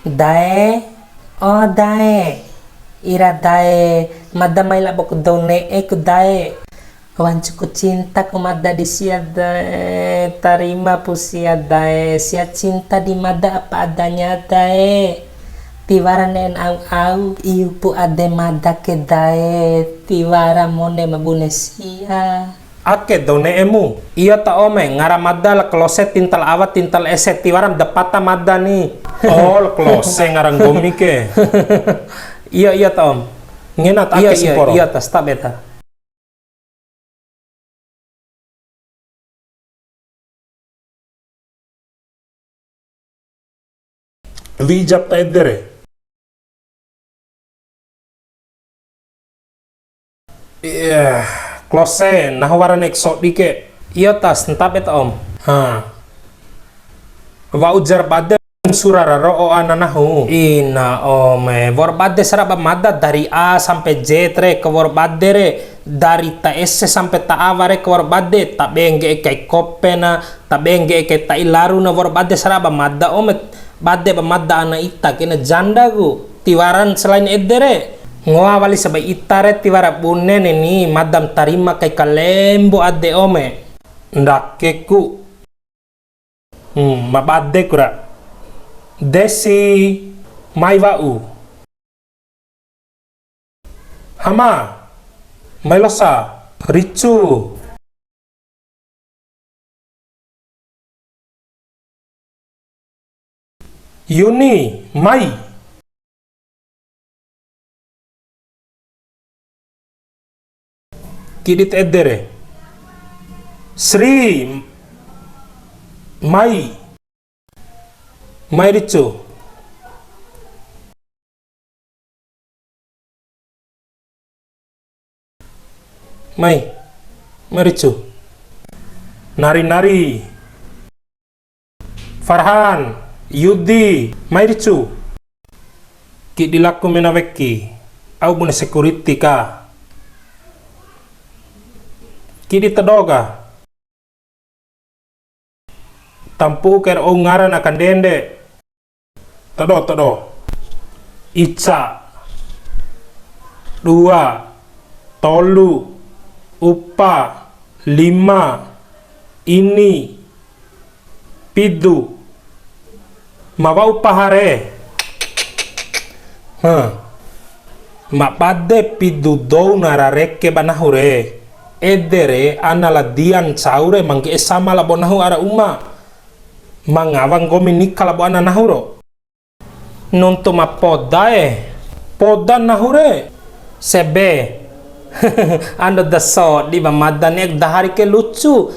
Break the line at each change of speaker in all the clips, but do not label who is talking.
Dae, oh dae, ira dae, madda mai labok done ku dae. Wancuku cinta ku madda di sia dae, tarima pu sia dae, sia cinta di madda apa adanya dae. Tiwara nen au iu pu ade madda ke dae, tiwara monde mabune sia.
Ake done emu iya ta ome ngara madda la klose tintal awat tintal eset tiwaram dapata madda ni oh klose ngarang gomi ke iya ta om ngenat ake siporo
iya ta sta beta
wijap ta edere klose nah waran eksot dike iya tas entah beta om wa ujar bade surara ro ananahu ina ome war bade saraba madda dari A sampai Z tre ke war bade re dari ta S sampai ta A ware ke war bade ta bengge kai kopena ta bengge kai ta ilaru na war bade saraba madda ome bade ba madda ana ita kena janda gu tiwaran selain edere ngoa wali sabai itare tiwara bune ni madam tarima kai kalembo ade ome ndakeku mabade kura desi mai wau hama mai losa ricu Yuni mai kidit edere Sri mai ricu mai ricu nari Farhan Yudi mai ricu ki dilaku menaweki au bune security ka ki ditedoga tampu ker ngaran akan dende todo Ica 2 tolu upa 5 ini pidu mawa upahare mapade pidu dou narareke banahure edere anala dian caure mangge sama labo nahu ara uma mangawang gomi nikala bo ana nahuro nuntu mapodae poda nahure sebe ando daso di bamadan ek dahari ke lucu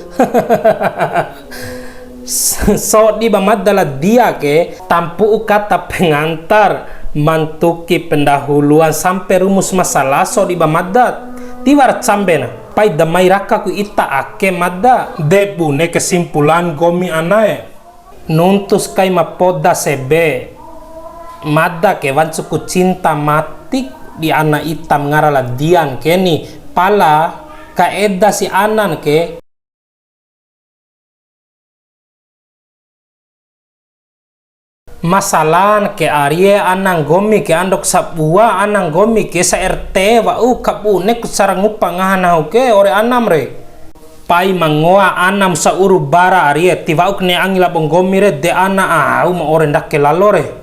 so di bamadala dia ke tampu kata pengantar mantuki pendahuluan sampai rumus masalah so di bamadat tiwar cambena pai damai raka ku ita ake madda debune kesimpulan gomi anae nuntus kai mapoda sebe madda ke wancuku cinta matik di ana itam ngarala dian keni pala kaeda si anan ke masalan ke Arye anang gomi ke andok sabua anang gomi ke sa RT wa kapune ku sarang upangahanahu ke ore anam re pai mangoa anam sa uru bara Arye tiwa ukne angila bonggomi re de ana au ma ore ndak ke lalore